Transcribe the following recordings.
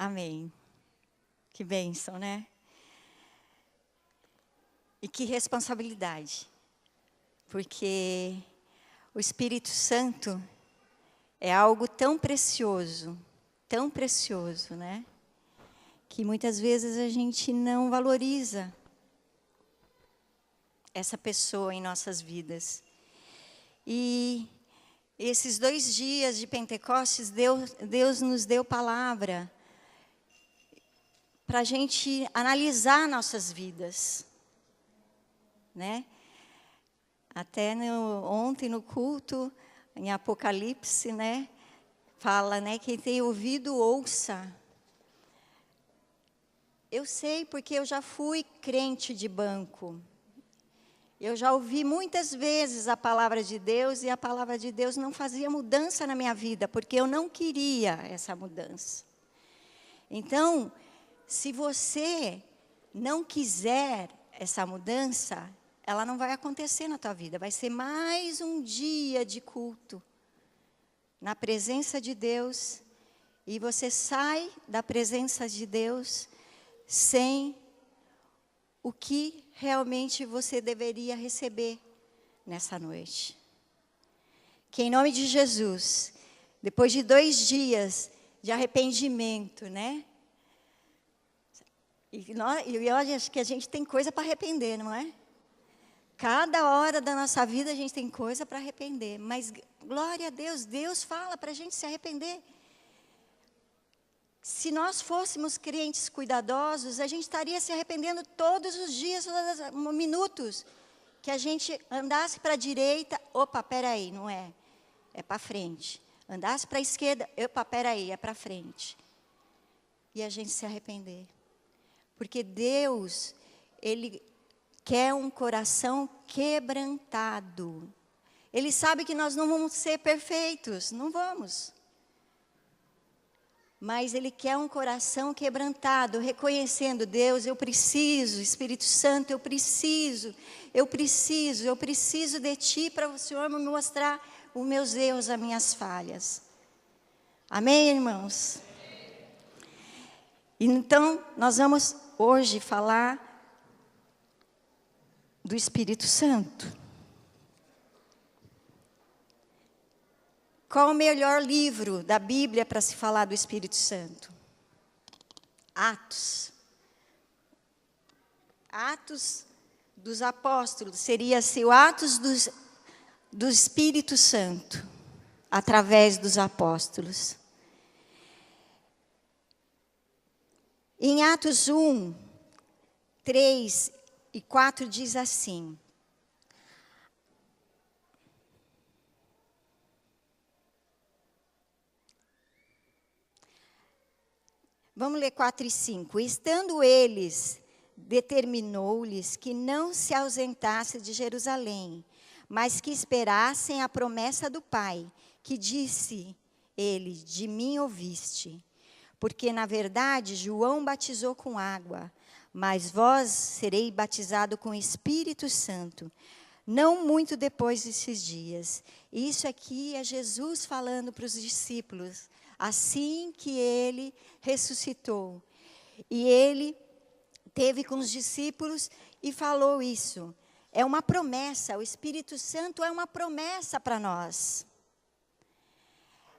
Amém. Que bênção, né? E que responsabilidade. Porque o Espírito Santo é algo tão precioso, né? Que muitas vezes a gente não valoriza essa pessoa em nossas vidas. E esses 2 dias de Pentecostes, Deus nos deu palavra para a gente analisar nossas vidas, né? Até ontem no culto, em Apocalipse, né? Fala, né? Quem tem ouvido, ouça. Eu sei porque eu já fui crente de banco. Eu já ouvi muitas vezes a palavra de Deus e a palavra de Deus não fazia mudança na minha vida, porque eu não queria essa mudança. Então, se você não quiser essa mudança, ela não vai acontecer na tua vida. Vai ser mais um dia de culto na presença de Deus e você sai da presença de Deus sem o que realmente você deveria receber nessa noite. Que em nome de Jesus, depois de 2 dias de arrependimento, né? E olha, acho que a gente tem coisa para arrepender, não é? Cada hora da nossa vida a gente tem coisa para arrepender. Mas, glória a Deus, Deus fala para a gente se arrepender. Se nós fôssemos crentes cuidadosos, a gente estaria se arrependendo todos os dias, todos os minutos. Que a gente andasse para a direita, opa, peraí, não é. É para frente. Andasse para a esquerda, opa, peraí, é para frente. E a gente se arrepender. Porque Deus, Ele quer um coração quebrantado. Ele sabe que nós não vamos ser perfeitos, não vamos. Mas Ele quer um coração quebrantado, reconhecendo, Deus, eu preciso, Espírito Santo, eu preciso de Ti para o Senhor me mostrar os meus erros, as minhas falhas. Amém, irmãos? Então, nós vamos hoje falar do Espírito Santo. Qual o melhor livro da Bíblia para se falar do Espírito Santo? Atos. Atos dos Apóstolos. Seria-se o Atos do Espírito Santo, através dos apóstolos. Em Atos 1, 3 e 4 diz assim: vamos ler 4 e 5. Estando eles, determinou-lhes que não se ausentasse de Jerusalém, mas que esperassem a promessa do Pai, que disse ele, de mim ouviste. Porque, na verdade, João batizou com água, mas vós sereis batizados com o Espírito Santo, não muito depois desses dias. Isso aqui é Jesus falando para os discípulos, assim que Ele ressuscitou. E Ele teve com os discípulos e falou isso. É uma promessa, o Espírito Santo é uma promessa para nós.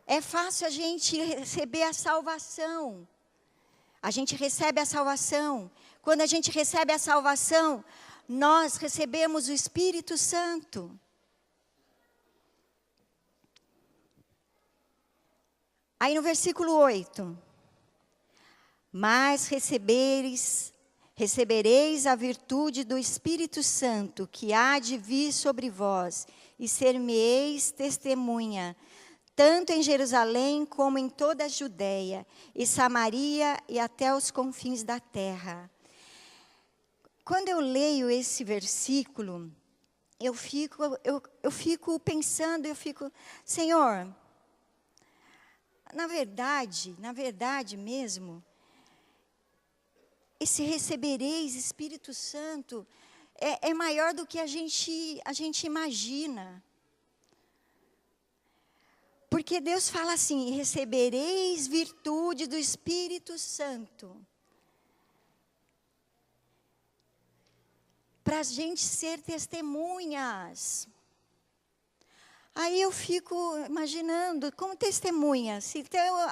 É fácil a gente receber a salvação. A gente recebe a salvação. Quando a gente recebe a salvação, nós recebemos o Espírito Santo. Aí no versículo 8. Mas recebereis a virtude do Espírito Santo, que há de vir sobre vós, e ser-me-eis testemunha, tanto em Jerusalém como em toda a Judeia, e Samaria e até os confins da terra. Quando eu leio esse versículo, eu fico pensando, Senhor, na verdade mesmo, esse recebereis Espírito Santo é maior do que a gente imagina. Porque Deus fala assim: recebereis virtude do Espírito Santo. Para a gente ser testemunhas. Aí eu fico imaginando, como testemunha? Se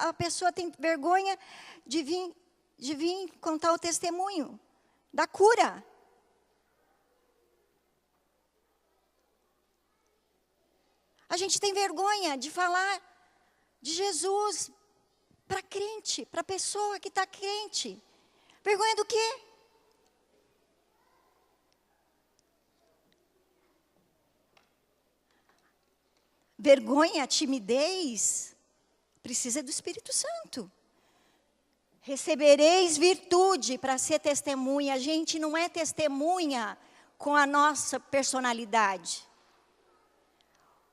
a pessoa tem vergonha de vir contar o testemunho da cura. A gente tem vergonha de falar de Jesus para crente, para pessoa que está crente. Vergonha do quê? Vergonha, timidez, precisa do Espírito Santo. Recebereis virtude para ser testemunha. A gente não é testemunha com a nossa personalidade.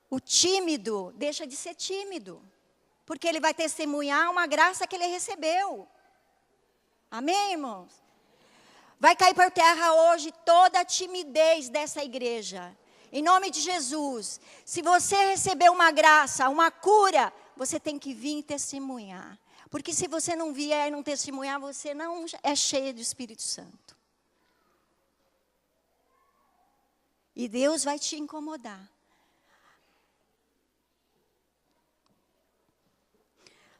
O tímido deixa de ser tímido, porque ele vai testemunhar uma graça que ele recebeu. Amém, irmãos? Vai cair por terra hoje toda a timidez dessa igreja. Em nome de Jesus. Se você recebeu uma graça, uma cura, você tem que vir testemunhar. Porque se você não vier e não testemunhar, você não é cheio do Espírito Santo. E Deus vai te incomodar.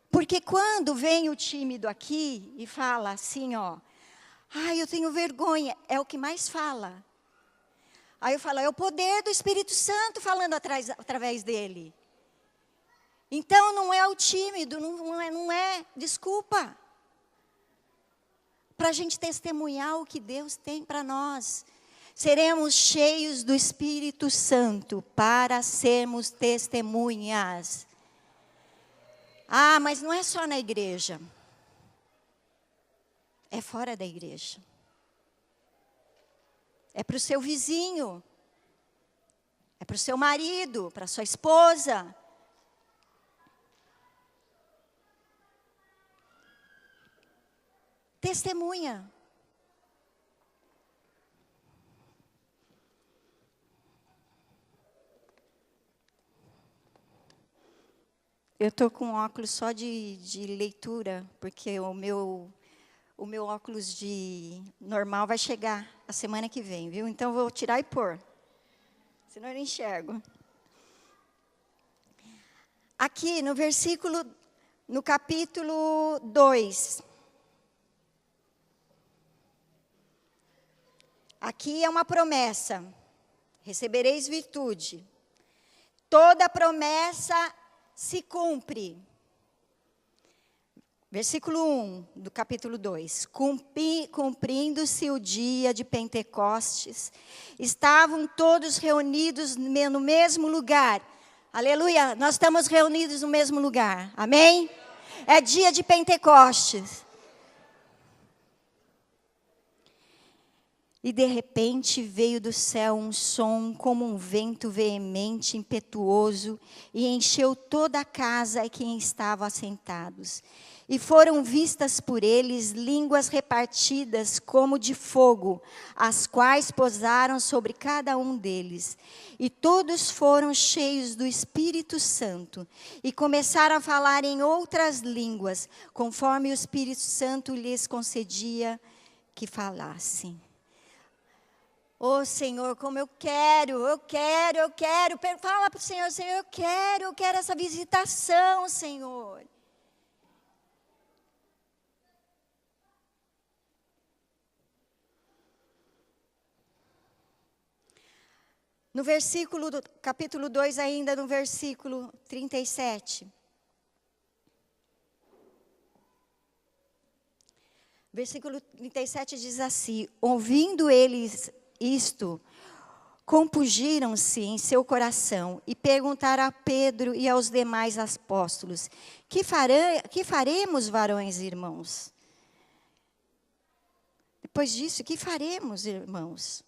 Porque quando vem o tímido aqui e fala assim, ó, eu tenho vergonha, é o que mais fala. Aí eu falo, é o poder do Espírito Santo falando através dele. Então não é o tímido, não é desculpa. Para a gente testemunhar o que Deus tem para nós. Seremos cheios do Espírito Santo para sermos testemunhas. Mas não é só na igreja. É fora da igreja. É para o seu vizinho. É para o seu marido, para a sua esposa. Testemunha. Eu estou com óculos só de leitura, porque o meu óculos de normal vai chegar a semana que vem, viu? Então, vou tirar e pôr. Senão eu não enxergo. Aqui, no capítulo 2. Aqui é uma promessa. Recebereis virtude. Toda promessa se cumpre. Versículo 1 do capítulo 2. Cumprindo-se o dia de Pentecostes, estavam todos reunidos no mesmo lugar. Aleluia, nós estamos reunidos no mesmo lugar. Amém? É dia de Pentecostes. E de repente veio do céu um som como um vento veemente, impetuoso, e encheu toda a casa em que estavam assentados. E foram vistas por eles línguas repartidas como de fogo, as quais pousaram sobre cada um deles. E todos foram cheios do Espírito Santo, e começaram a falar em outras línguas, conforme o Espírito Santo lhes concedia que falassem. Senhor, como eu quero. Fala para o Senhor, Senhor, eu quero essa visitação, Senhor. No versículo do capítulo 2, ainda no versículo 37. Versículo 37 diz assim: ouvindo eles isto, compungiram-se em seu coração e perguntaram a Pedro e aos demais apóstolos: que faremos, varões e irmãos? Depois disso, que faremos, irmãos?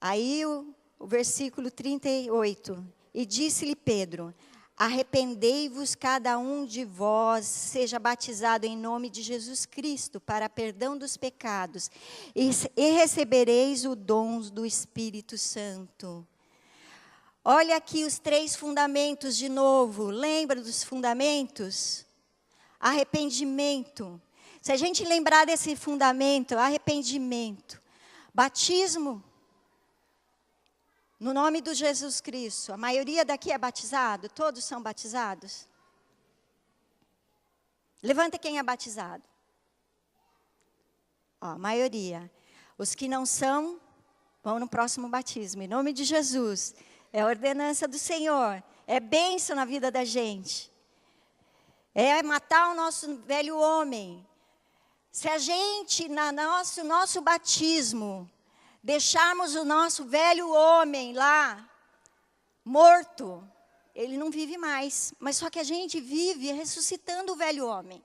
Aí o versículo 38, e disse-lhe Pedro: arrependei-vos cada um de vós, seja batizado em nome de Jesus Cristo, para perdão dos pecados, e recebereis o dom do Espírito Santo. Olha aqui os 3 fundamentos de novo. Lembra dos fundamentos? Arrependimento. Se a gente lembrar desse fundamento, arrependimento. Batismo. No nome de Jesus Cristo. A maioria daqui é batizado? Todos são batizados? Levanta quem é batizado. Ó, a maioria. Os que não são, vão no próximo batismo. Em nome de Jesus. É a ordenança do Senhor. É bênção na vida da gente. É matar o nosso velho homem. Se a gente, no nosso batismo, deixarmos o nosso velho homem lá, morto, ele não vive mais. Mas só que a gente vive ressuscitando o velho homem.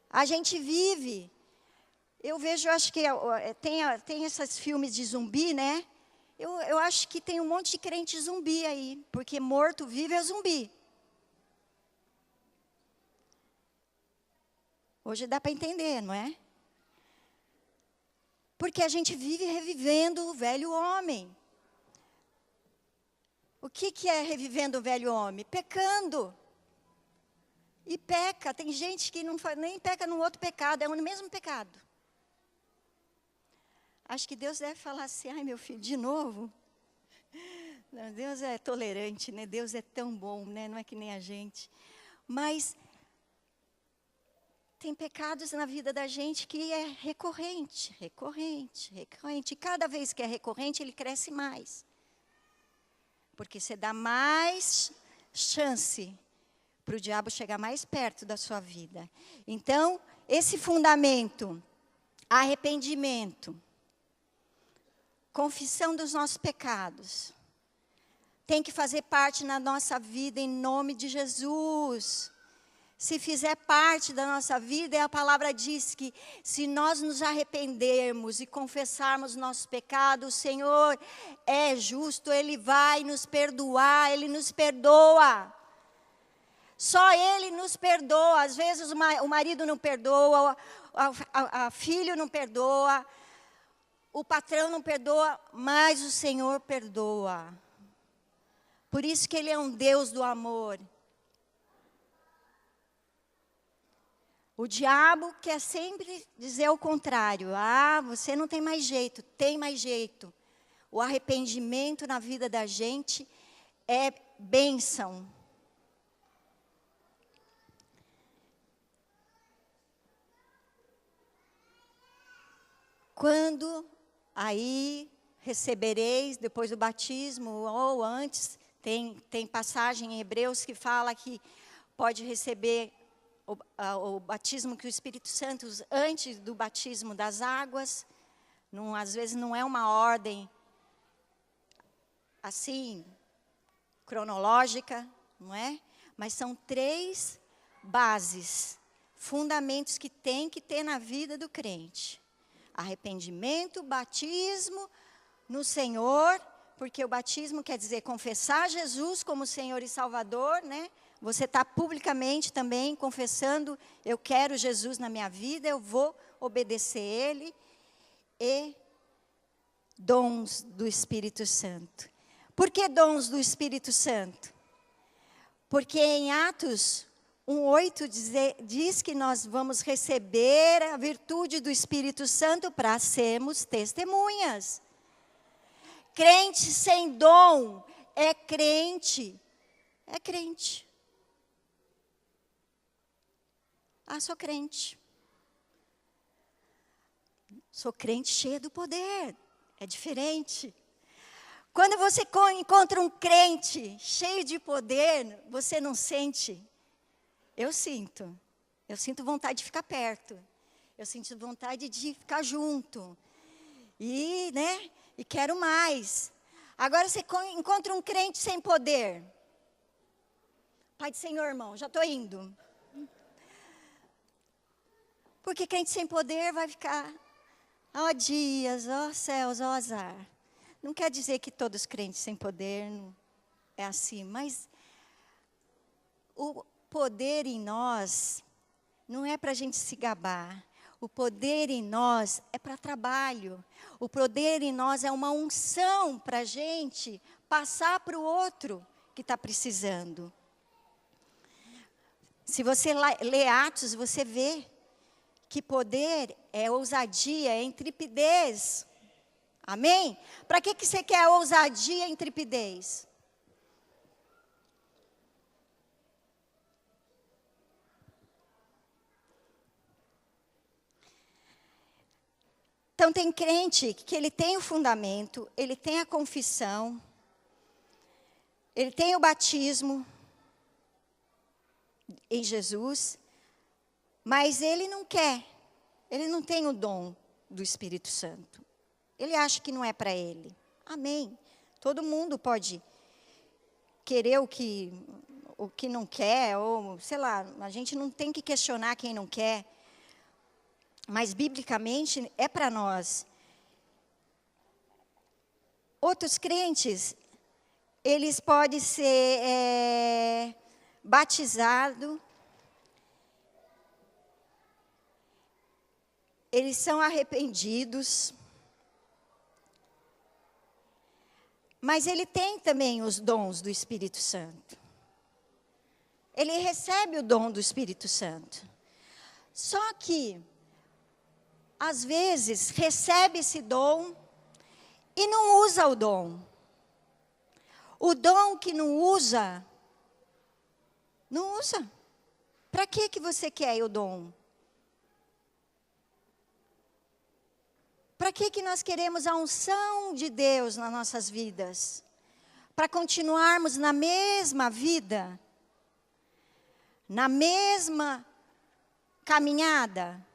A gente vive. Eu vejo, acho que tem esses filmes de zumbi, né? Eu acho que tem um monte de crente zumbi aí. Porque morto vive é zumbi. Hoje dá para entender, não é? Porque a gente vive revivendo o velho homem. O que é revivendo o velho homem? Pecando. E peca. Tem gente que não nem peca no outro pecado, é o mesmo pecado. Acho que Deus deve falar assim, ai meu filho, de novo? Não, Deus é tolerante, né? Deus é tão bom, né? Não é que nem a gente. Mas tem pecados na vida da gente que é recorrente. E cada vez que é recorrente, ele cresce mais. Porque você dá mais chance para o diabo chegar mais perto da sua vida. Então, esse fundamento, arrependimento, confissão dos nossos pecados, tem que fazer parte na nossa vida em nome de Jesus. Se fizer parte da nossa vida, a palavra diz que se nós nos arrependermos e confessarmos nossos pecados, o Senhor é justo, Ele vai nos perdoar, Ele nos perdoa. Só Ele nos perdoa. Às vezes o marido não perdoa, a filho não perdoa, o patrão não perdoa, mas o Senhor perdoa. Por isso que Ele é um Deus do amor. O diabo quer sempre dizer o contrário. Ah, você não tem mais jeito. Tem mais jeito. O arrependimento na vida da gente é bênção. Quando aí recebereis, depois do batismo ou antes, tem passagem em Hebreus que fala que pode receber o batismo que o Espírito Santo, antes do batismo das águas, às vezes não é uma ordem assim, cronológica, não é? Mas são 3 bases, fundamentos que tem que ter na vida do crente. Arrependimento, batismo no Senhor, porque o batismo quer dizer confessar Jesus como Senhor e Salvador, né? Você está publicamente também confessando, eu quero Jesus na minha vida, eu vou obedecer Ele. E dons do Espírito Santo. Por que dons do Espírito Santo? Porque em Atos 1:8 diz que nós vamos receber a virtude do Espírito Santo para sermos testemunhas. Crente sem dom é crente. É crente. Ah, sou crente. Sou crente cheia do poder. É diferente. Quando você encontra um crente cheio de poder, você não sente? Eu sinto. Eu sinto vontade de ficar perto. Eu sinto vontade de ficar junto. E, né? E quero mais. Agora você encontra um crente sem poder. Pai do Senhor, irmão, já estou indo. Porque crente sem poder vai ficar, ó dias, ó céus, ó azar. Não quer dizer que todos os crentes sem poder é assim, mas o poder em nós não é para a gente se gabar. O poder em nós é para trabalho. O poder em nós é uma unção para a gente passar para o outro que está precisando. Se você lê Atos, você vê que poder é ousadia, é intrepidez. Amém? Para que você quer ousadia e intrepidez? Então, tem crente que ele tem o fundamento, ele tem a confissão, ele tem o batismo em Jesus, mas ele não quer, ele não tem o dom do Espírito Santo. Ele acha que não é para ele. Amém. Todo mundo pode querer o que não quer, ou sei lá, a gente não tem que questionar quem não quer. Mas, biblicamente, é para nós. Outros crentes, eles podem ser batizados, eles são arrependidos, mas ele tem também os dons do Espírito Santo. Ele recebe o dom do Espírito Santo. Só que às vezes, recebe esse dom e não usa o dom. O dom que não usa, não usa. Para que você quer o dom? Para que nós queremos a unção de Deus nas nossas vidas? Para continuarmos na mesma vida? Na mesma caminhada?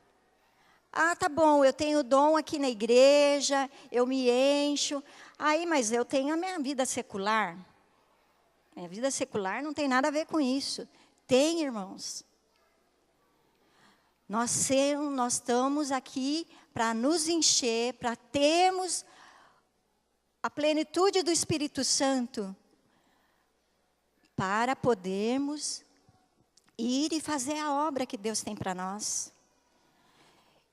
Ah, tá bom, eu tenho dom aqui na igreja, eu me encho. Aí, mas eu tenho a minha vida secular. Minha vida secular não tem nada a ver com isso. Tem, irmãos. Nós estamos aqui para nos encher, para termos a plenitude do Espírito Santo, para podermos ir e fazer a obra que Deus tem para nós.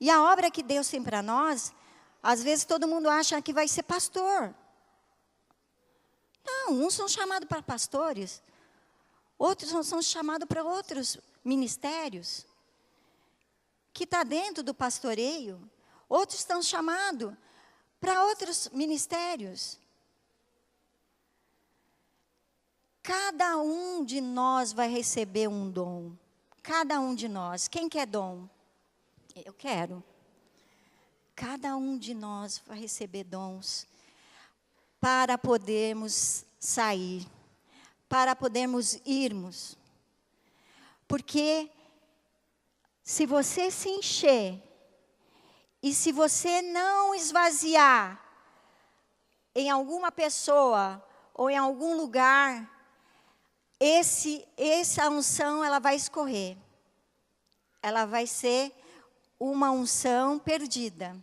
E a obra que Deus tem para nós, às vezes todo mundo acha que vai ser pastor. Não, uns são chamados para pastores, outros são chamados para outros ministérios, que está dentro do pastoreio. Outros estão chamados para outros ministérios. Cada um de nós vai receber um dom. Cada um de nós. Quem quer dom? Eu quero. Cada um de nós vai receber dons para podermos sair, para podermos irmos. Porque se você se encher e se você não esvaziar em alguma pessoa ou em algum lugar, essa unção ela vai escorrer. Ela vai ser uma unção perdida.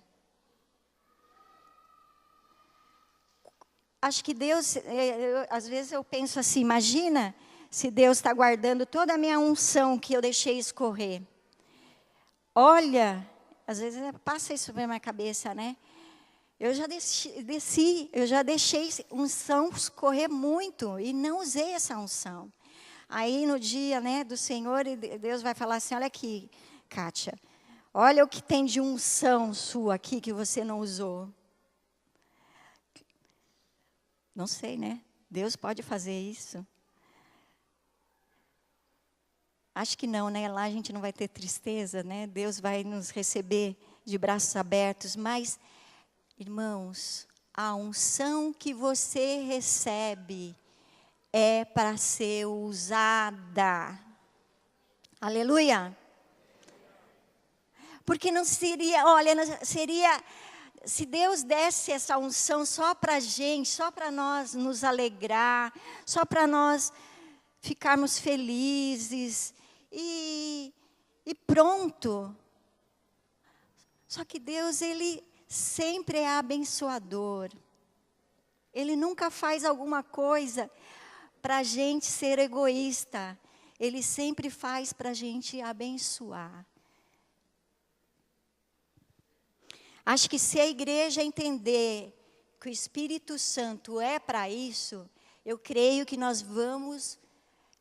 Acho que Deus, às vezes eu penso assim, imagina se Deus está guardando toda a minha unção que eu deixei escorrer. Olha, às vezes passa isso pela minha cabeça, né? Eu já deixei unção escorrer muito e não usei essa unção. Aí no dia, né, do Senhor, Deus vai falar assim, olha aqui, Kátia, olha o que tem de unção sua aqui que você não usou. Não sei, né? Deus pode fazer isso. Acho que não, né? Lá a gente não vai ter tristeza, né? Deus vai nos receber de braços abertos. Mas, irmãos, a unção que você recebe é para ser usada. Aleluia! Porque não seria, olha, seria, se Deus desse essa unção só para a gente, só para nós nos alegrar, só para nós ficarmos felizes e pronto. Só que Deus, Ele sempre é abençoador. Ele nunca faz alguma coisa para a gente ser egoísta. Ele sempre faz para a gente abençoar. Acho que se a igreja entender que o Espírito Santo é para isso, eu creio que nós vamos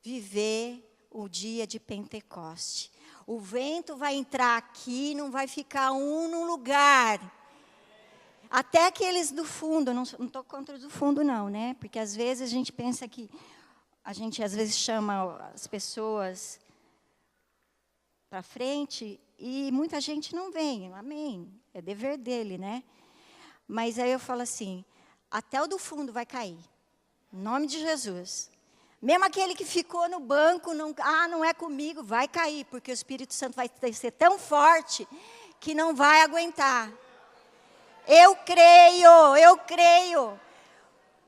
viver o dia de Pentecoste. O vento vai entrar aqui, não vai ficar um no lugar. Até aqueles do fundo, não estou contra do fundo não, né? Porque às vezes a gente pensa que, a gente às vezes chama as pessoas para frente e muita gente não vem, amém, é dever dele, né? Mas aí eu falo assim, até o do fundo vai cair, em nome de Jesus. Mesmo aquele que ficou no banco, não é comigo, vai cair, porque o Espírito Santo vai ser tão forte que não vai aguentar. Eu creio,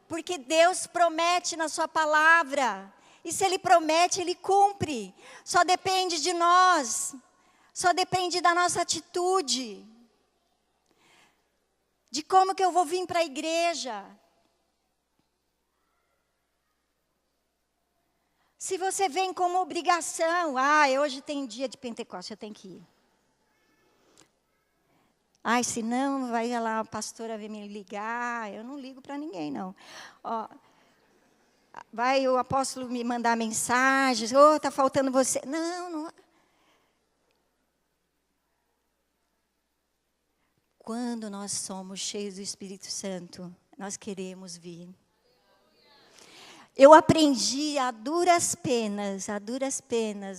porque Deus promete na sua palavra, e se Ele promete, Ele cumpre, só depende de nós, só depende da nossa atitude, de como que eu vou vir para a igreja. Se você vem como obrigação, hoje tem dia de Pentecostes, eu tenho que ir. Se não, vai lá, a pastora vir me ligar. Eu não ligo para ninguém, não. Vai o apóstolo me mandar mensagens. Está faltando você. Não. Quando nós somos cheios do Espírito Santo, nós queremos vir. Eu aprendi a duras penas.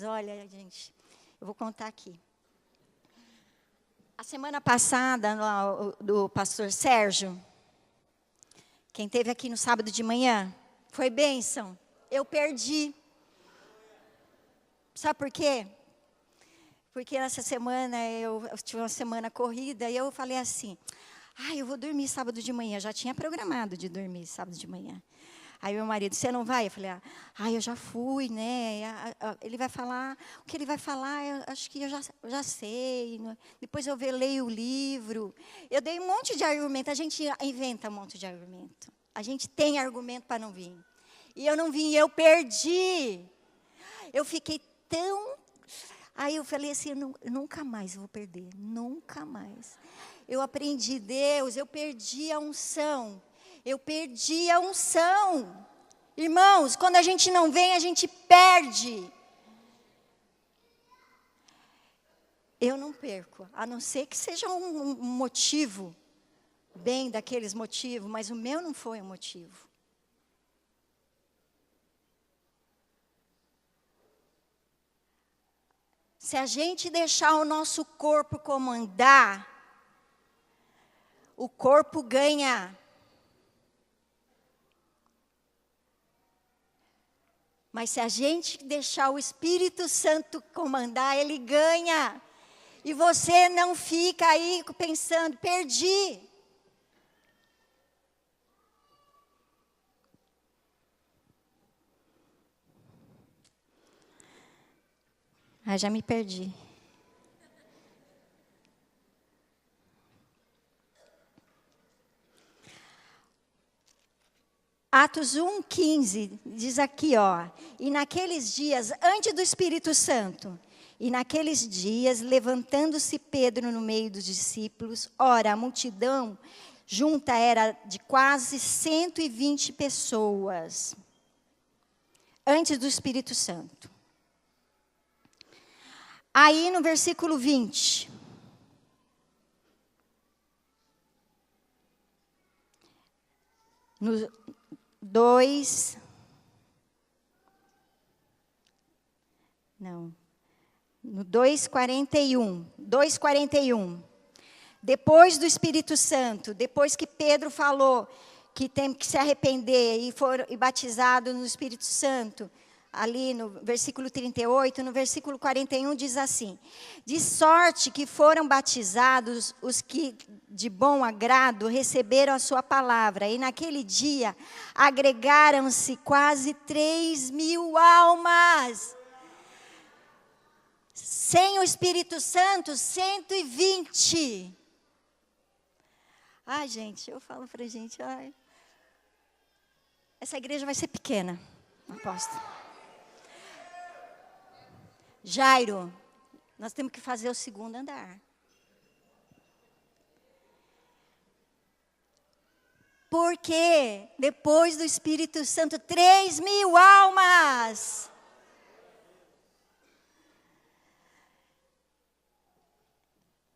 Olha, gente, eu vou contar aqui. A semana passada, do pastor Sérgio, quem esteve aqui no sábado de manhã, foi bênção. Eu perdi. Sabe por quê? Porque nessa semana, eu tive uma semana corrida, e eu falei assim, eu vou dormir sábado de manhã. Já tinha programado de dormir sábado de manhã. Aí meu marido, você não vai? Eu falei, eu já fui, né? Ele vai falar, o que ele vai falar, eu acho que eu já sei. Depois eu leio o livro. Eu dei um monte de argumento, a gente inventa um monte de argumento. A gente tem argumento para não vir. E eu não vim, eu perdi. Eu fiquei tão... Aí eu falei assim, nunca mais eu vou perder, nunca mais. Eu aprendi, Deus, eu perdi a unção. Irmãos, quando a gente não vem, a gente perde. Eu não perco, a não ser que seja um motivo, bem daqueles motivos, mas o meu não foi um motivo. Se a gente deixar o nosso corpo comandar, o corpo ganha. Mas se a gente deixar o Espírito Santo comandar, ele ganha. E você não fica aí pensando, perdi. Já me perdi. Atos 1:15 diz aqui, e naqueles dias, antes do Espírito Santo, e naqueles dias, levantando-se Pedro no meio dos discípulos, ora, a multidão junta era de quase 120 pessoas, antes do Espírito Santo. Aí no versículo 20, no 2:41, depois do Espírito Santo, depois que Pedro falou que tem que se arrepender e for batizado no Espírito Santo, ali no versículo 38, no versículo 41 diz assim, de sorte que foram batizados os que de bom agrado receberam a sua palavra, e naquele dia agregaram-se quase 3.000 almas. Sem o Espírito Santo, 120. Gente, eu falo pra gente, essa igreja vai ser pequena, aposto. Jairo, nós temos que fazer o segundo andar. Porque depois do Espírito Santo, 3.000 almas.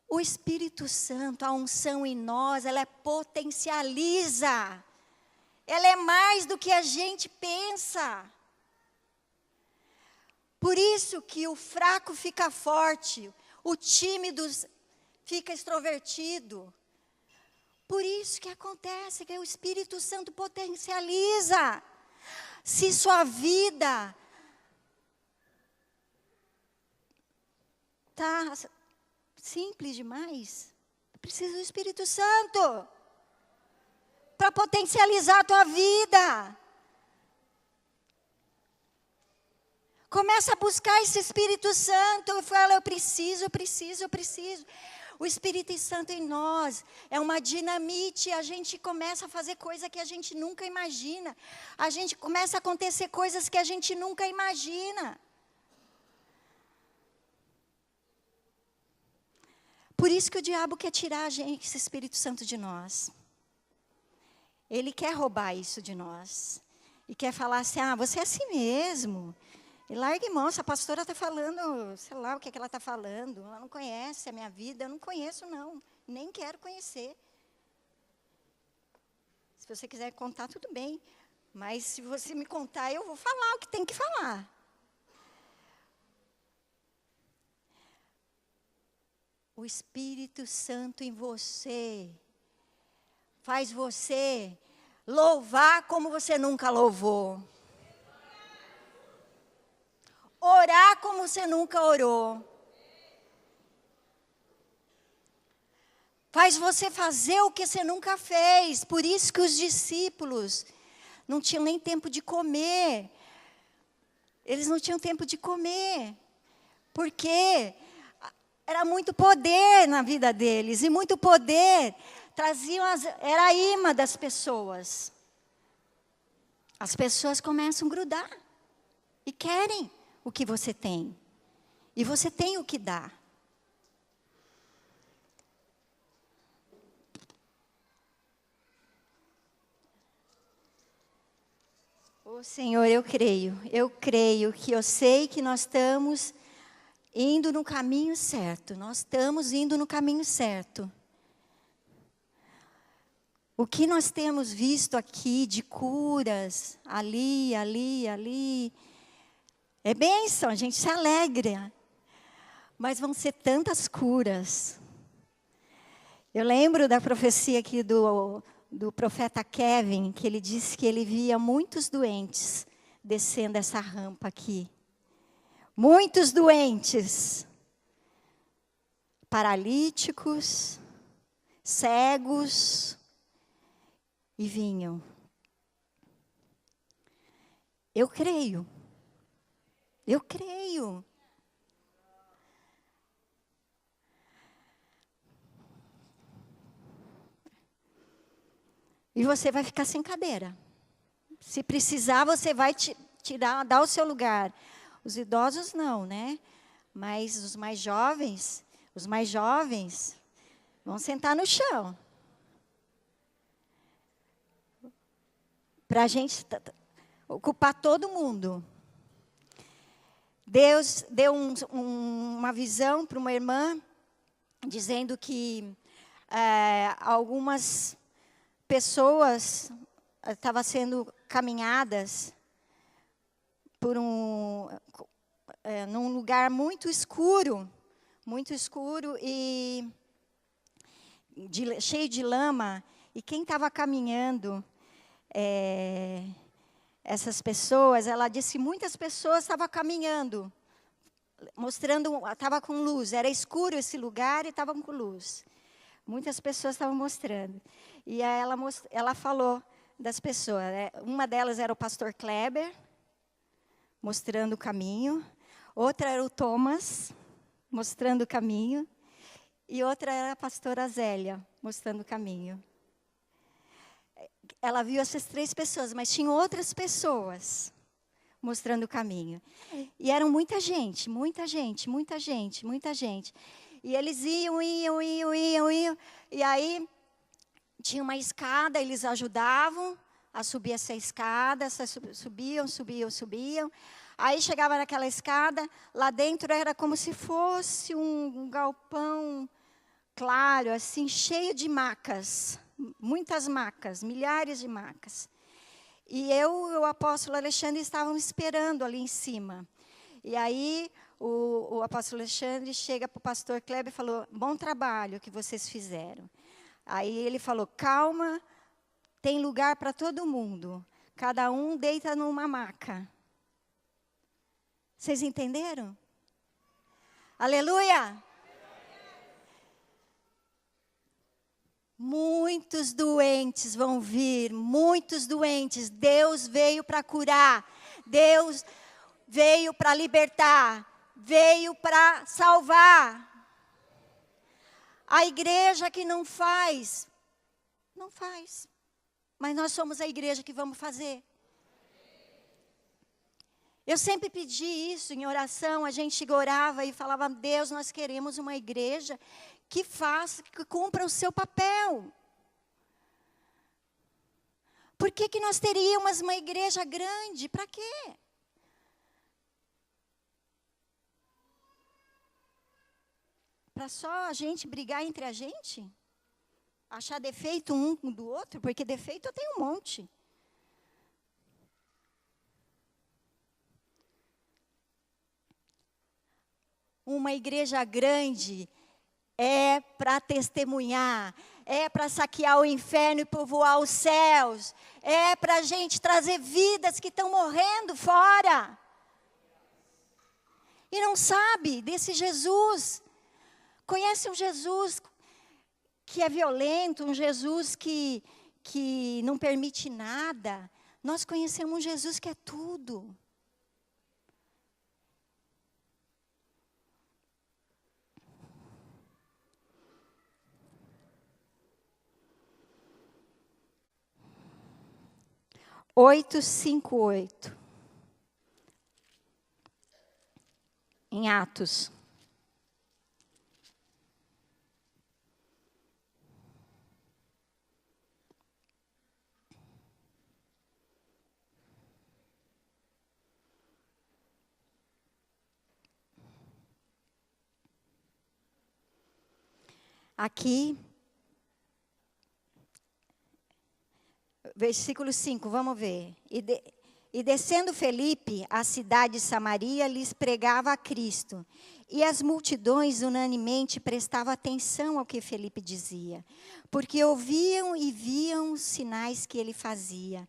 O Espírito Santo, a unção em nós, ela potencializa. Ela é mais do que a gente pensa. Por isso que o fraco fica forte, o tímido fica extrovertido. Por isso que acontece, que o Espírito Santo potencializa. Se sua vida está simples demais, precisa do Espírito Santo para potencializar a tua vida. Começa a buscar esse Espírito Santo. Eu falo, eu preciso. O Espírito Santo em nós é uma dinamite. A gente começa a fazer coisa que a gente nunca imagina. A gente começa a acontecer coisas que a gente nunca imagina. Por isso que o diabo quer tirar esse Espírito Santo de nós. Ele quer roubar isso de nós. E quer falar assim, você é assim mesmo. E largue mão, essa pastora está falando, sei lá o que ela está falando. Ela não conhece a minha vida, eu não conheço não. Nem quero conhecer. Se você quiser contar, tudo bem. Mas se você me contar, eu vou falar o que tem que falar. O Espírito Santo em você faz você louvar como você nunca louvou. Orar como você nunca orou. Faz você fazer o que você nunca fez. Por isso que os discípulos não tinham nem tempo de comer. Eles não tinham tempo de comer. Porque era muito poder na vida deles. E muito poder era a imã das pessoas. As pessoas começam a grudar. E querem o que você tem. E você tem o que dar. Senhor, eu creio que eu sei que nós estamos indo no caminho certo. Nós estamos indo no caminho certo. O que nós temos visto aqui de curas, ali, é bênção, a gente se alegra. Mas vão ser tantas curas. Eu lembro da profecia aqui do profeta Kevin, que ele disse que ele via muitos doentes descendo essa rampa aqui. Muitos doentes. Paralíticos, cegos, e vinham. Eu creio. E você vai ficar sem cadeira. Se precisar, você vai dar o seu lugar. Os idosos não, né? Mas os mais jovens vão sentar no chão. Para a gente ocupar todo mundo. Deus deu uma visão para uma irmã, dizendo que algumas pessoas estavam sendo caminhadas por num lugar muito escuro e cheio de lama. E quem estava caminhando, essas pessoas, ela disse que muitas pessoas estavam caminhando, estava com luz, era escuro esse lugar e estavam com luz. Muitas pessoas estavam mostrando. E aí ela falou das pessoas. Uma delas era o pastor Kleber, mostrando o caminho. Outra era o Thomas, mostrando o caminho. E outra era a pastora Zélia, mostrando o caminho. Ela viu essas 3 pessoas, mas tinha outras pessoas mostrando o caminho. E eram muita gente. E eles iam. E aí, tinha uma escada, eles ajudavam a subir essa escada, subiam. Aí chegava naquela escada, lá dentro era como se fosse um galpão claro, assim, cheio de macas, muitas macas, milhares de macas. E eu e o apóstolo Alexandre estávamos esperando ali em cima. E aí o apóstolo Alexandre chega para o pastor Kleber e falou: bom trabalho que vocês fizeram. Aí ele falou: calma, tem lugar para todo mundo. Cada um deita numa maca. Vocês entenderam? Aleluia! Muitos doentes vão vir, muitos doentes. Deus veio para curar. Deus veio para libertar. Veio para salvar. A igreja que não faz. Mas nós somos a igreja que vamos fazer. Eu sempre pedi isso em oração, a gente orava e falava: Deus, nós queremos uma igreja que faça, que cumpra o seu papel. Por que nós teríamos uma igreja grande? Para quê? Para só a gente brigar entre a gente? Achar defeito um do outro? Porque defeito eu tenho um monte. Uma igreja grande é para testemunhar, é para saquear o inferno e povoar os céus, é para a gente trazer vidas que estão morrendo fora. E não sabe desse Jesus. Conhece um Jesus que é violento, um Jesus que não permite nada. Nós conhecemos um Jesus que é tudo. Oito, 5:8. Em Atos. Aqui, versículo 5, vamos ver. E descendo Felipe, a cidade de Samaria, lhes pregava a Cristo. E as multidões unanimemente prestavam atenção ao que Felipe dizia, porque ouviam e viam os sinais que ele fazia.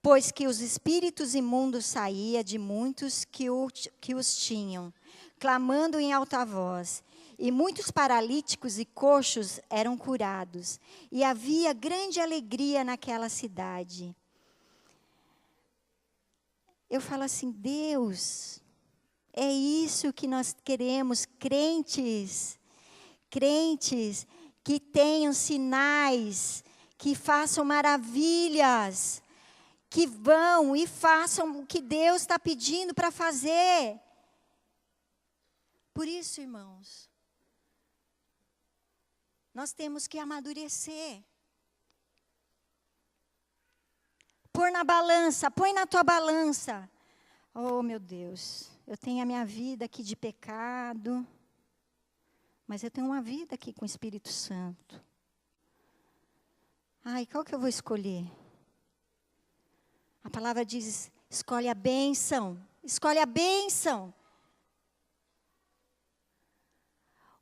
Pois que os espíritos imundos saíam de muitos que os tinham, clamando em alta voz. E muitos paralíticos e coxos eram curados. E havia grande alegria naquela cidade. Eu falo assim: Deus, é isso que nós queremos, crentes que tenham sinais, que façam maravilhas, que vão e façam o que Deus está pedindo para fazer. Por isso, irmãos, nós temos que amadurecer. Pôr na balança, põe na tua balança. Oh, meu Deus, eu tenho a minha vida aqui de pecado, mas eu tenho uma vida aqui com o Espírito Santo. Ai, qual que eu vou escolher? A palavra diz: escolhe a bênção, escolhe a bênção.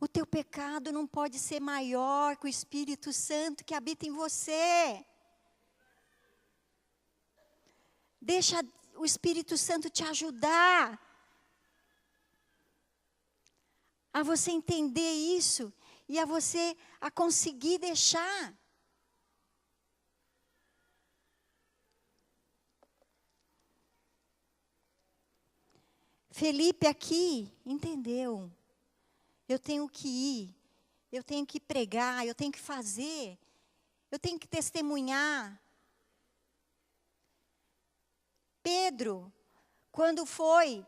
O teu pecado não pode ser maior que o Espírito Santo que habita em você. Deixa o Espírito Santo te ajudar a você entender isso e a você a conseguir deixar. Felipe aqui entendeu. Eu tenho que ir, eu tenho que pregar, eu tenho que fazer, eu tenho que testemunhar. Pedro, quando foi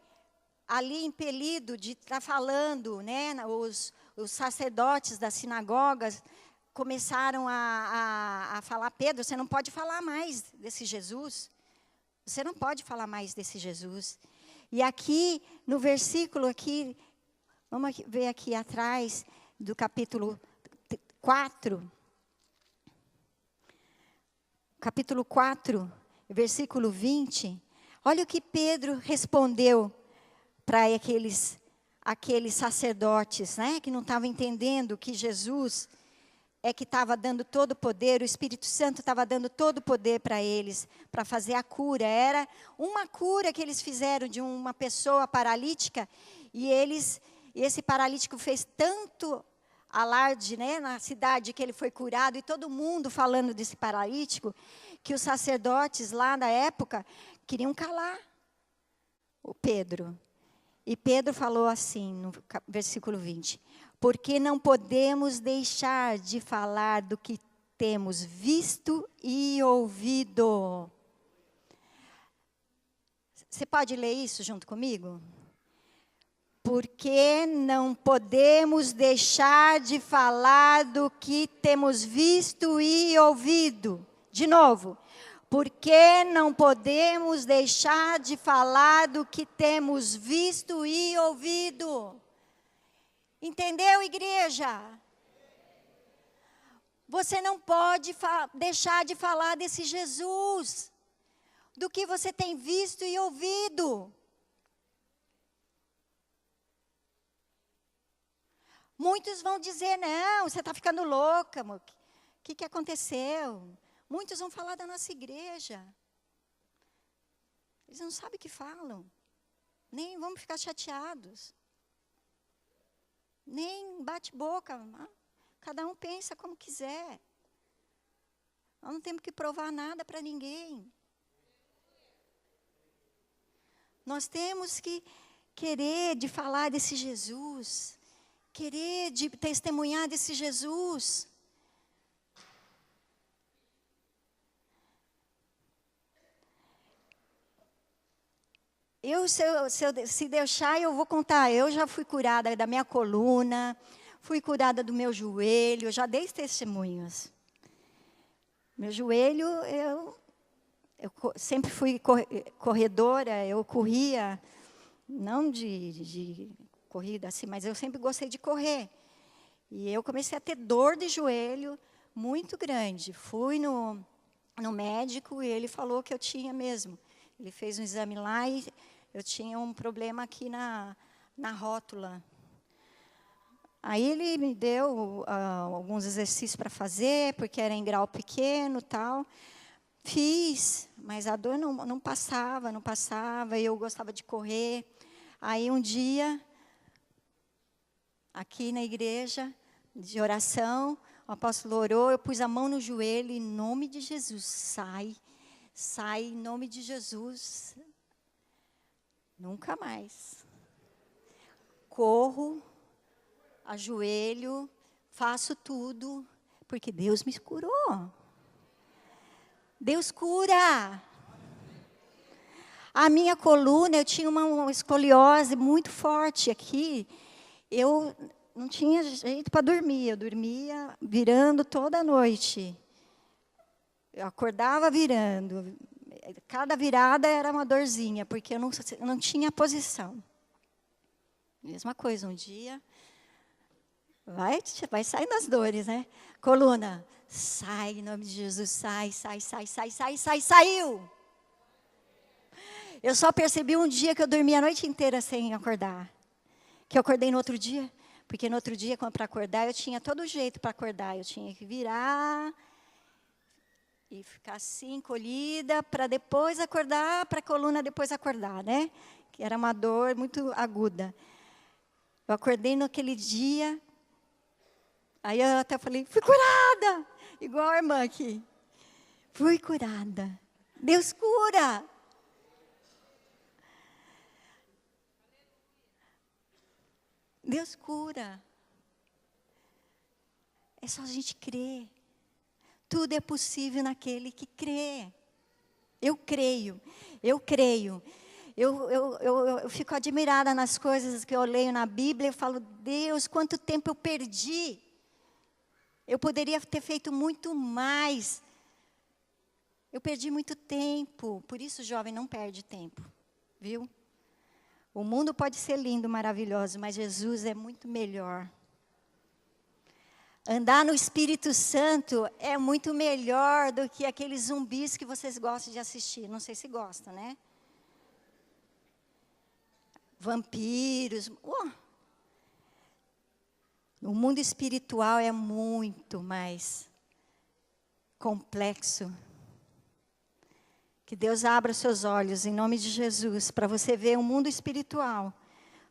ali impelido de estar falando, né, os sacerdotes das sinagogas, começaram a falar, Pedro, você não pode falar mais desse Jesus. Você não pode falar mais desse Jesus. E aqui, no versículo aqui, vamos ver aqui atrás do capítulo 4. Capítulo 4, versículo 20. Olha o que Pedro respondeu para aqueles sacerdotes, né, que não estavam entendendo que Jesus é que estava dando todo o poder, o Espírito Santo estava dando todo o poder para eles, para fazer a cura. Era uma cura que eles fizeram de uma pessoa paralítica, e esse paralítico fez tanto alarde, né, na cidade que ele foi curado, e todo mundo falando desse paralítico, que os sacerdotes lá na época queriam calar o Pedro. E Pedro falou assim, no versículo 20, porque não podemos deixar de falar do que temos visto e ouvido. Você pode ler isso junto comigo? Porque não podemos deixar de falar do que temos visto e ouvido. De novo. Porque não podemos deixar de falar do que temos visto e ouvido. Entendeu, igreja? Você não pode deixar de falar desse Jesus, do que você tem visto e ouvido. Muitos vão dizer, não, você está ficando louca, amor. O que aconteceu? Muitos vão falar da nossa igreja. Eles não sabem o que falam. Nem vamos ficar chateados. Nem bate boca. Cada um pensa como quiser. Nós não temos que provar nada para ninguém. Nós temos que querer de falar desse Jesus. Querer de testemunhar desse Jesus. Se deixar, eu vou contar. Eu já fui curada da minha coluna, fui curada do meu joelho, eu já dei testemunhos. Meu joelho, eu sempre fui corredora, eu corria, não de corrida assim, mas eu sempre gostei de correr. E eu comecei a ter dor de joelho muito grande. Fui no médico e ele falou que eu tinha mesmo. Ele fez um exame lá e eu tinha um problema aqui na rótula. Aí ele me deu alguns exercícios para fazer, porque era em grau pequeno e tal. Fiz, mas a dor não passava, e eu gostava de correr. Aí um dia, aqui na igreja, de oração, o apóstolo orou, eu pus a mão no joelho, em nome de Jesus, sai em nome de Jesus. Nunca mais. Corro, ajoelho, faço tudo, porque Deus me curou. Deus cura. A minha coluna, eu tinha uma escoliose muito forte aqui. Eu não tinha jeito para dormir. Eu dormia virando toda noite. Eu acordava virando. Cada virada era uma dorzinha, porque eu não tinha posição. Mesma coisa, um dia vai sair das dores, né? Coluna, sai, em nome de Jesus, sai, saiu. Eu só percebi um dia que eu dormi a noite inteira sem acordar. Que eu acordei no outro dia, porque no outro dia, para acordar, eu tinha todo jeito para acordar. Eu tinha que virar e ficar assim, encolhida, para depois acordar, para a coluna depois acordar, né? Que era uma dor muito aguda. Eu acordei naquele dia, aí eu até falei, fui curada! Igual a irmã aqui. Fui curada. Deus cura! Deus cura. É só a gente crer. Tudo é possível naquele que crê. Eu creio. Eu fico admirada nas coisas que eu leio na Bíblia. Eu falo, Deus, quanto tempo eu perdi. Eu poderia ter feito muito mais. Eu perdi muito tempo. Por isso, jovem, não perde tempo. Viu? O mundo pode ser lindo, maravilhoso, mas Jesus é muito melhor. Andar no Espírito Santo é muito melhor do que aqueles zumbis que vocês gostam de assistir. Não sei se gostam, né? Vampiros. O mundo espiritual é muito mais complexo. Que Deus abra seus olhos, em nome de Jesus, para você ver o mundo espiritual.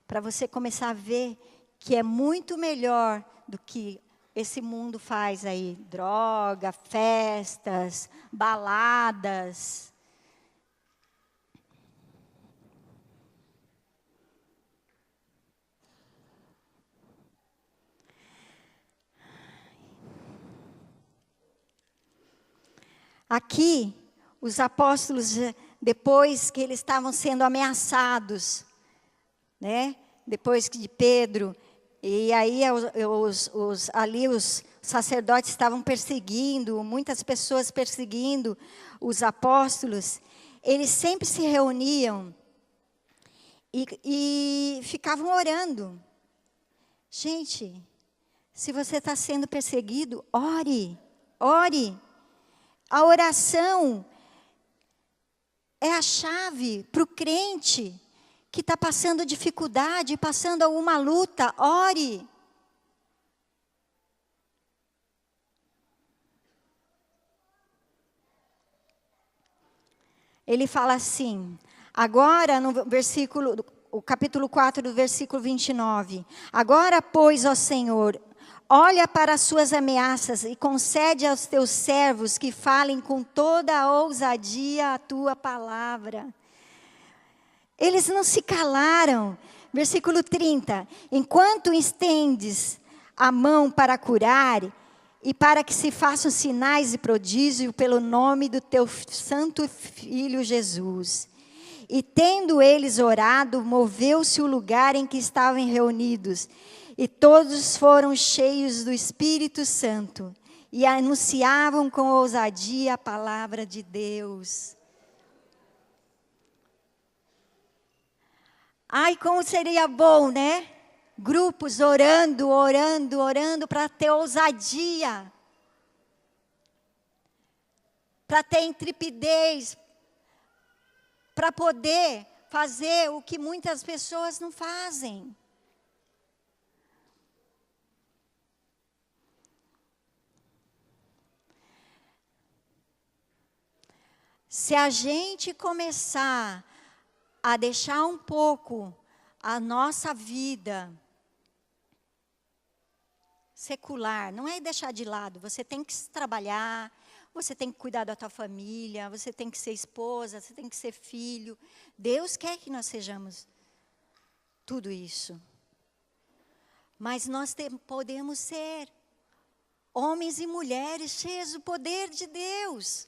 Para você começar a ver que é muito melhor do que esse mundo faz aí. Droga, festas, baladas. Aqui, os apóstolos, depois que eles estavam sendo ameaçados, né? Depois de Pedro, e aí ali os sacerdotes estavam perseguindo, muitas pessoas perseguindo os apóstolos, eles sempre se reuniam e ficavam orando. Gente, se você está sendo perseguido, ore, ore. A oração é a chave para o crente que está passando dificuldade, passando alguma luta. Ore. Ele fala assim, agora no versículo, o capítulo 4 do versículo 29. Agora, pois, ó Senhor, olha para as suas ameaças e concede aos teus servos que falem com toda a ousadia a tua palavra. Eles não se calaram. Versículo 30. Enquanto estendes a mão para curar e para que se façam sinais e prodígios pelo nome do teu santo Filho Jesus. E tendo eles orado, moveu-se o lugar em que estavam reunidos. E todos foram cheios do Espírito Santo e anunciavam com ousadia a palavra de Deus. Ai, como seria bom, né? Grupos orando, orando, orando para ter ousadia. Para ter intrepidez. Para poder fazer o que muitas pessoas não fazem. Se a gente começar a deixar um pouco a nossa vida secular, não é deixar de lado, você tem que trabalhar, você tem que cuidar da tua família, você tem que ser esposa, você tem que ser filho. Deus quer que nós sejamos tudo isso. Mas nós podemos ser homens e mulheres cheios do poder de Deus.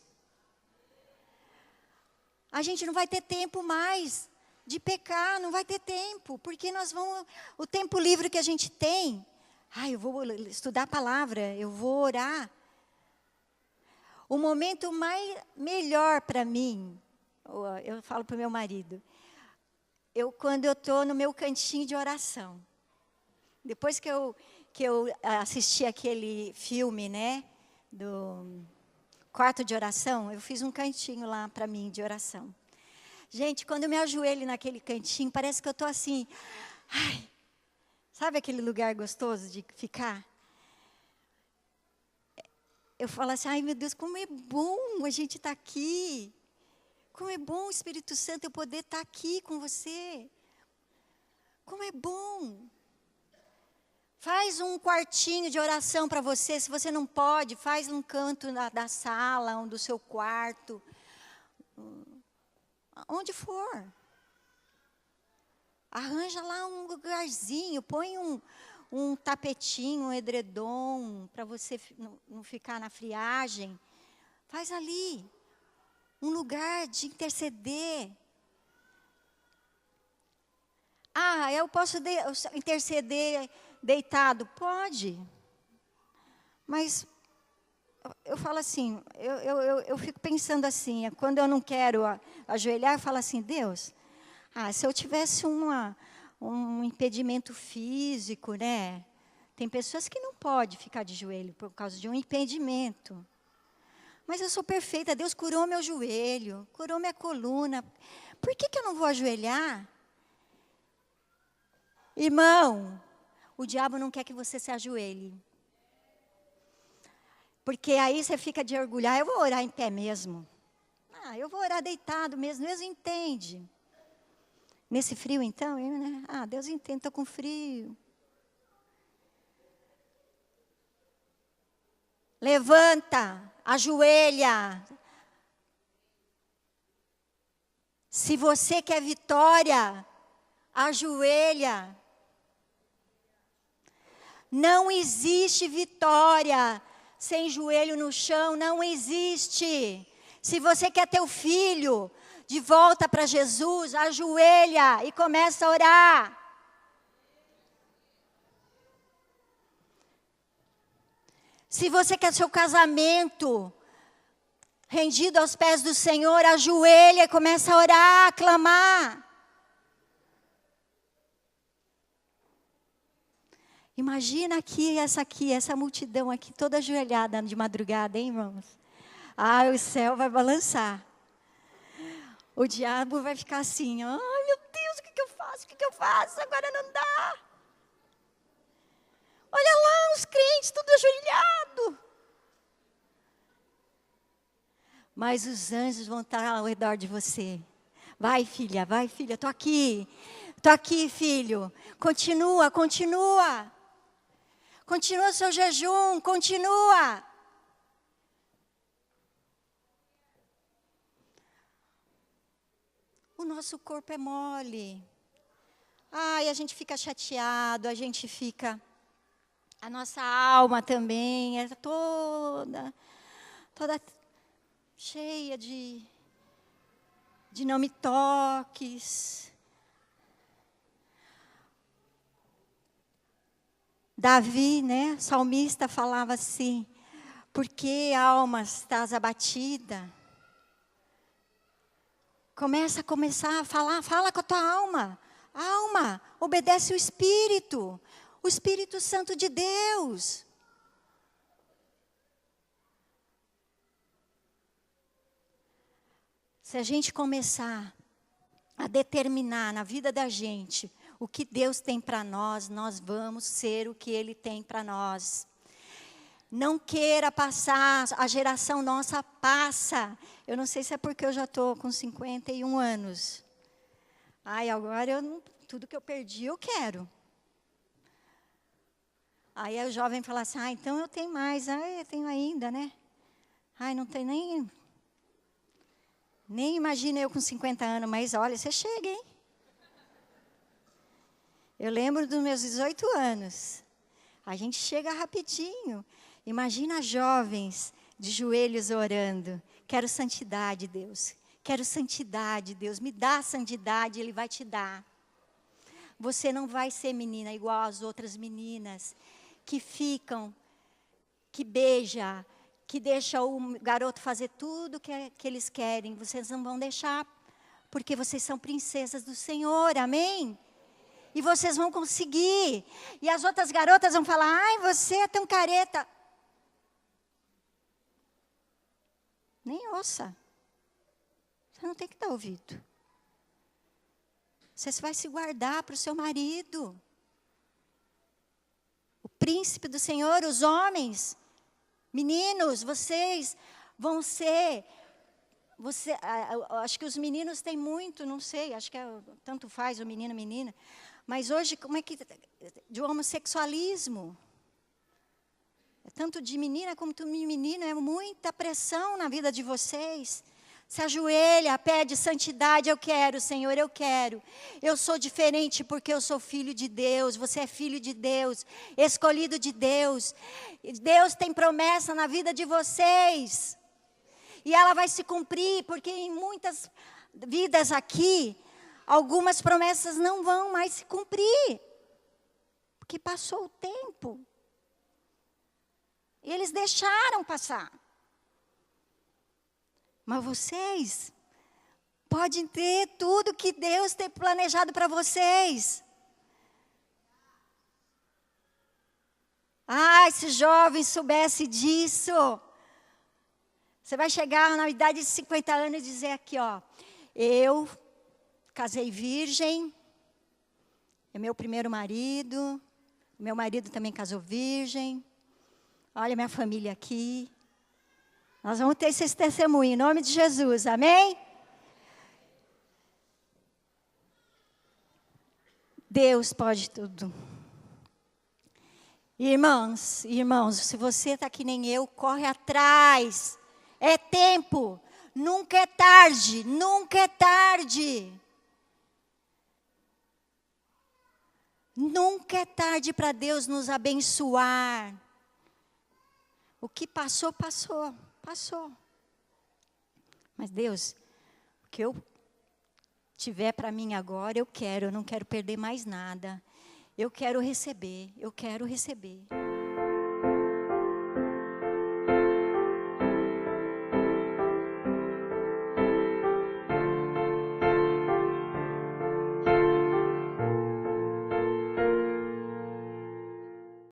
A gente não vai ter tempo mais de pecar, não vai ter tempo, porque o tempo livre que a gente tem, eu vou estudar a palavra, eu vou orar. O momento melhor para mim, eu falo para o meu marido, quando eu estou no meu cantinho de oração. Depois que eu assisti aquele filme, né, do quarto de oração, eu fiz um cantinho lá para mim de oração. Gente, quando eu me ajoelho naquele cantinho, parece que eu estou assim, sabe aquele lugar gostoso de ficar? Eu falo assim, meu Deus, como é bom a gente estar aqui. Como é bom, Espírito Santo, eu poder estar aqui com você. Como é bom. Faz um quartinho de oração para você. Se você não pode, faz um canto da sala, do seu quarto. Onde for. Arranja lá um lugarzinho. Põe um tapetinho, um edredom, para você não ficar na friagem. Faz ali. Um lugar de interceder. Eu posso interceder deitado? Pode. Mas eu falo assim, eu fico pensando assim, quando eu não quero ajoelhar, eu falo assim, Deus, se eu tivesse um impedimento físico, né? Tem pessoas que não podem ficar de joelho por causa de um impedimento. Mas eu sou perfeita, Deus curou meu joelho, curou minha coluna. Por que eu não vou ajoelhar? Irmão, o diabo não quer que você se ajoelhe. Porque aí você fica de orgulhar, eu vou orar em pé mesmo. Eu vou orar deitado mesmo, Deus entende. Nesse frio então, né? Deus entende, estou com frio. Levanta, ajoelha. Se você quer vitória, ajoelha. Não existe vitória sem joelho no chão, não existe. Se você quer ter o filho de volta para Jesus, ajoelha e começa a orar. Se você quer seu casamento rendido aos pés do Senhor, ajoelha e começa a orar, a clamar. Imagina essa multidão aqui, toda ajoelhada de madrugada, hein, irmãos? O céu vai balançar. O diabo vai ficar assim, meu Deus, o que eu faço? O que eu faço? Agora não dá. Olha lá, os crentes, tudo ajoelhado. Mas os anjos vão estar ao redor de você. Vai, filha, estou aqui. Estou aqui, filho. Continua. Continua o seu jejum, continua. O nosso corpo é mole. A gente fica chateado, a nossa alma também é toda cheia de não me toques. Davi, né, salmista, falava assim, por que alma estás abatida? Começa a falar, fala com a tua alma. Alma, obedece o Espírito Santo de Deus. Se a gente começar a determinar na vida da gente o que Deus tem para nós, nós vamos ser o que Ele tem para nós. Não queira passar, a geração nossa passa. Eu não sei se é porque eu já estou com 51 anos. Agora tudo que eu perdi eu quero. Aí o jovem fala assim, então eu tenho mais. Eu tenho ainda, né? Não tem nem imagina eu com 50 anos, mas olha, você chega, hein? Eu lembro dos meus 18 anos. A gente chega rapidinho. Imagina jovens de joelhos orando. Quero santidade, Deus. Quero santidade, Deus. Me dá santidade, Ele vai te dar. Você não vai ser menina igual às outras meninas que ficam, que beija, que deixa o garoto fazer tudo que eles querem. Vocês não vão deixar, porque vocês são princesas do Senhor, amém? E vocês vão conseguir. E as outras garotas vão falar, você é tão careta. Nem ouça. Você não tem que dar ouvido. Você vai se guardar para o seu marido. O príncipe do Senhor, os homens, meninos, vocês vão ser... acho que os meninos têm muito, não sei, acho que tanto faz o menino, menina. Mas hoje, como é que... de homossexualismo. Tanto de menina como de menino, é muita pressão na vida de vocês. Se ajoelha, pede santidade, eu quero, Senhor, eu quero. Eu sou diferente porque eu sou filho de Deus, você é filho de Deus, escolhido de Deus. Deus tem promessa na vida de vocês. E ela vai se cumprir, porque em muitas vidas aqui, algumas promessas não vão mais se cumprir. Porque passou o tempo. E eles deixaram passar. Mas vocês podem ter tudo que Deus tem planejado para vocês. Ah, se jovem soubesse disso. Você vai chegar na idade de 50 anos e dizer aqui, ó. Eu casei virgem. É meu primeiro marido. Meu marido também casou virgem. Olha minha família aqui. Nós vamos ter esse testemunho, em nome de Jesus, amém? Deus pode tudo. Irmãos, se você está que nem eu, corre atrás. É tempo. Nunca é tarde, nunca é tarde. Nunca é tarde para Deus nos abençoar. O que passou, passou. Mas Deus, o que eu tiver para mim agora, eu não quero perder mais nada. Eu quero receber.